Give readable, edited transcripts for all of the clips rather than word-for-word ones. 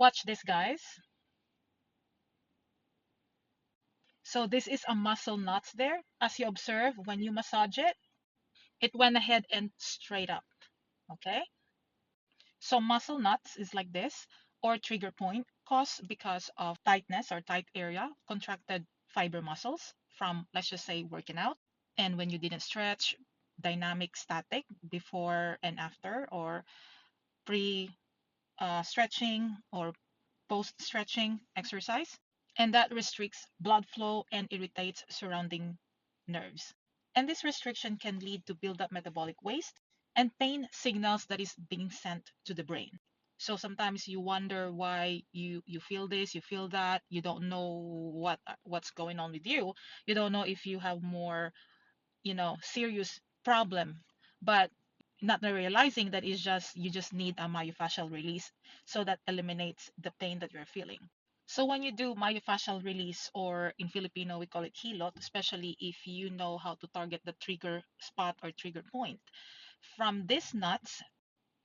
Watch this, guys. So this is a muscle knots there. As you observe, when you massage it, it went ahead and straight up. Okay. So muscle knots is like this, or trigger point caused because of tightness or tight area, contracted fiber muscles from, let's just say, working out. And when you didn't stretch, dynamic static before and after, or pre stretching or post stretching exercise. And that restricts blood flow and irritates surrounding nerves. And this restriction can lead to build up metabolic waste and pain signals that is being sent to the brain. So sometimes you wonder why you feel this, you feel that, you don't know what's going on with you. You don't know if you have more, serious problem, but not realizing that is just you just need a myofascial release, so that eliminates the pain that you're feeling. So when you do myofascial release, or in Filipino we call it hilot, especially if you know how to target the trigger spot or trigger point, from this nuts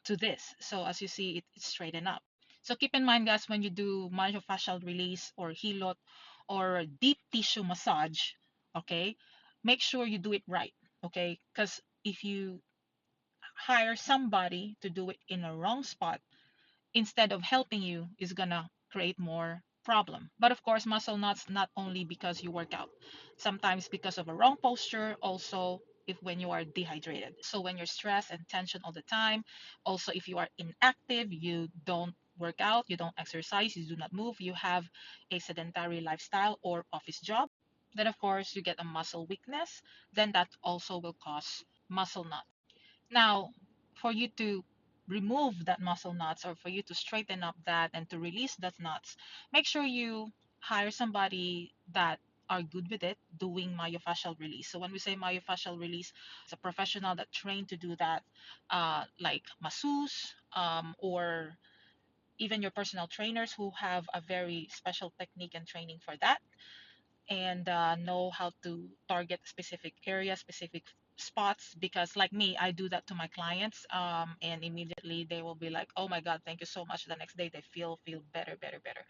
to this. So as you see, it's straighten up. So keep in mind, guys, when you do myofascial release or hilot or deep tissue massage, okay, make sure you do it right, okay? Because if you hire somebody to do it in a wrong spot, instead of helping you, is gonna create more problem. But of course, muscle knots not only because you work out, sometimes because of a wrong posture, also if when you are dehydrated. So when you're stressed and tension all the time, also if you are inactive, you don't work out, you don't exercise, you do not move, you have a sedentary lifestyle or office job, then of course you get a muscle weakness, then that also will cause muscle knot. Now, for you to remove that muscle knots, or for you to straighten up that and to release that knots, make sure you hire somebody that are good with it doing myofascial release. So when we say myofascial release, it's a professional that trained to do that, like masseuse, or even your personal trainers who have a very special technique and training for that, and know how to target specific areas, specific spots. Because like me, I do that to my clients, and immediately they will be like, "Oh my God, thank you so much." The next day they feel better, better, better.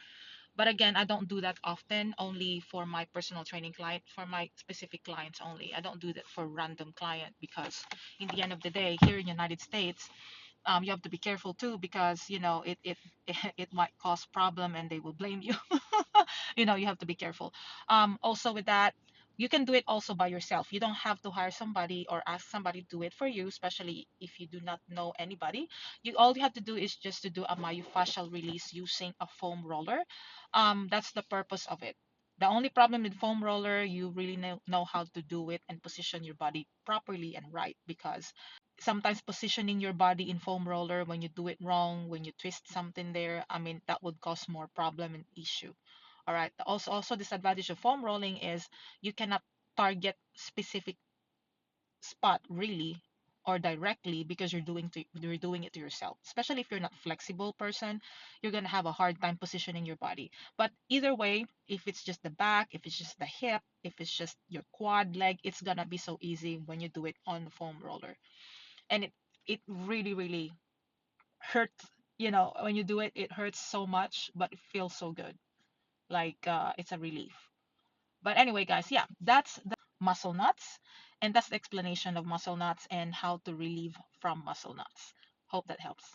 But again, I don't do that often. Only for my personal training client, for my specific clients only. I don't do that for random client, because in the end of the day, here in United States, you have to be careful too, because it might cause problem and they will blame you. You have to be careful. Also with that, you can do it also by yourself. You don't have to hire somebody or ask somebody to do it for you, especially if you do not know anybody. All you have to do is just to do a myofascial release using a foam roller. That's the purpose of it. The only problem with foam roller, you really know how to do it and position your body properly and right, because sometimes positioning your body in foam roller, when you do it wrong, when you twist something there, I mean, that would cause more problem and issue. All right. Also disadvantage of foam rolling is you cannot target specific spot really or directly, because you're doing it to yourself. Especially if you're not flexible person, you're gonna have a hard time positioning your body. But either way, if it's just the back, if it's just the hip, if it's just your quad leg, it's gonna be so easy when you do it on the foam roller. And it really really hurts. When you do it, it hurts so much, but it feels so good, like it's a relief. But anyway, guys, yeah, that's the muscle knots, and that's the explanation of muscle knots and how to relieve from muscle knots. Hope that helps.